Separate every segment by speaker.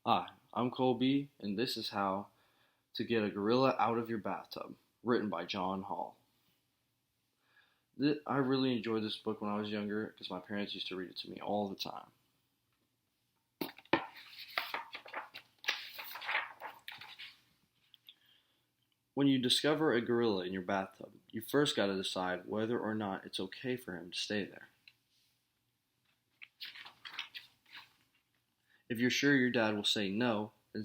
Speaker 1: Hi, I'm Colby, and this is How to Get a Gorilla Out of Your Bathtub, written by John Hall. I really enjoyed this book when I was younger because my parents used to read it to me all the time. When you discover a gorilla in your bathtub, you first got to decide whether or not it's okay for him to stay there. If you're sure your dad will say no, then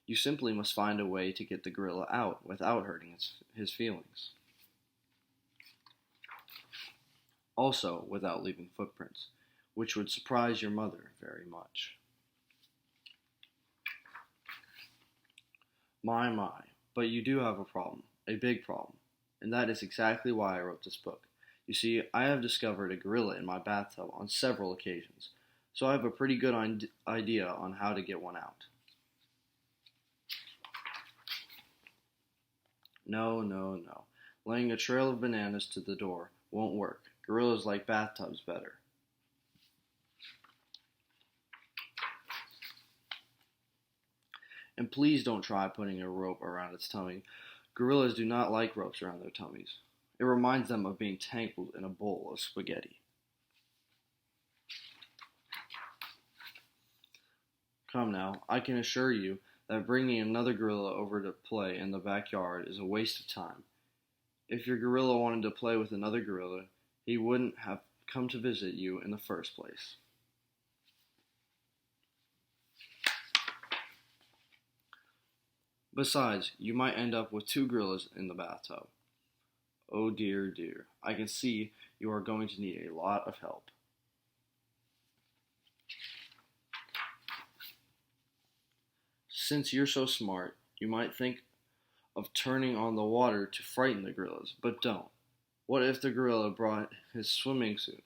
Speaker 1: you simply must find a way to get the gorilla out without hurting his feelings. Also without leaving footprints, which would surprise your mother very much. My, but you do have a problem, a big problem, and that is exactly why I wrote this book. You see, I have discovered a gorilla in my bathtub on several occasions, so I have a pretty good idea on how to get one out. No. Laying a trail of bananas to the door won't work. Gorillas like bathtubs better. And please don't try putting a rope around its tummy. Gorillas do not like ropes around their tummies. It reminds them of being tangled in a bowl of spaghetti. Come now, I can assure you that bringing another gorilla over to play in the backyard is a waste of time. If your gorilla wanted to play with another gorilla, he wouldn't have come to visit you in the first place. Besides, you might end up with two gorillas in the bathtub. Oh dear. I can see you are going to need a lot of help. Since you're so smart, you might think of turning on the water to frighten the gorillas, but don't. What if the gorilla brought his swimming suit?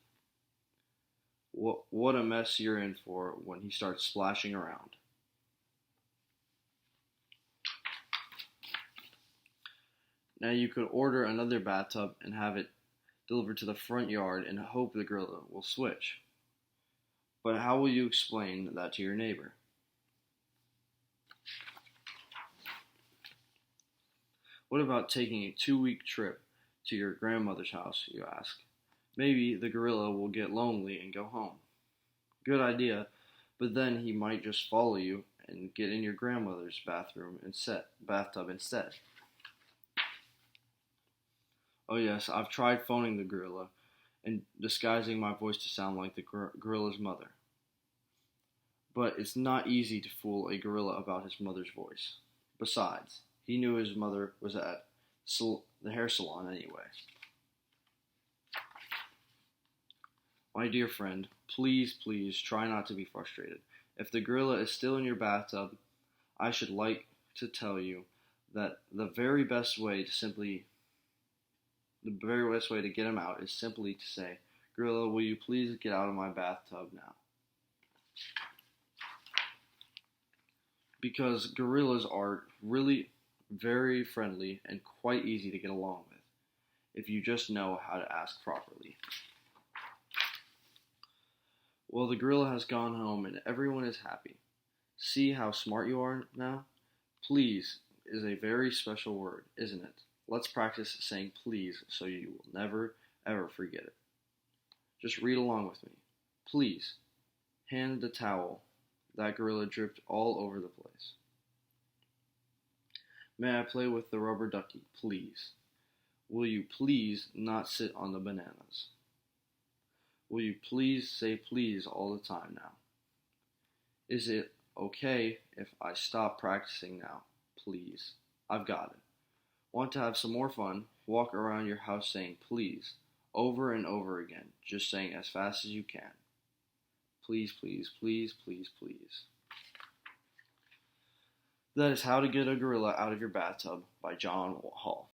Speaker 1: What a mess you're in for when he starts splashing around. Now you could order another bathtub and have it delivered to the front yard and hope the gorilla will switch. But how will you explain that to your neighbor? What about taking a 2-week trip to your grandmother's house, you ask? Maybe the gorilla will get lonely and go home. Good idea, but then he might just follow you and get in your grandmother's bathtub instead. Oh yes, I've tried phoning the gorilla and disguising my voice to sound like the gorilla's mother. But it's not easy to fool a gorilla about his mother's voice. Besides, he knew his mother was at the hair salon anyway. My dear friend, please try not to be frustrated. If the gorilla is still in your bathtub, I should like to tell you that the very best way to get him out is simply to say, "Gorilla, will you please get out of my bathtub now?" Because gorillas are really very friendly and quite easy to get along with, if you just know how to ask properly. Well, the gorilla has gone home and everyone is happy. See how smart you are now? Please is a very special word, isn't it? Let's practice saying please so you will never, ever forget it. Just read along with me. Please, hand the towel. That gorilla dripped all over the place. May I play with the rubber ducky, please? Will you please not sit on the bananas? Will you please say please all the time now? Is it okay if I stop practicing now? Please. I've got it. Want to have some more fun? Walk around your house saying please, over and over again, just saying as fast as you can. Please. That is How to Get a Gorilla Out of Your Bathtub by John Hall.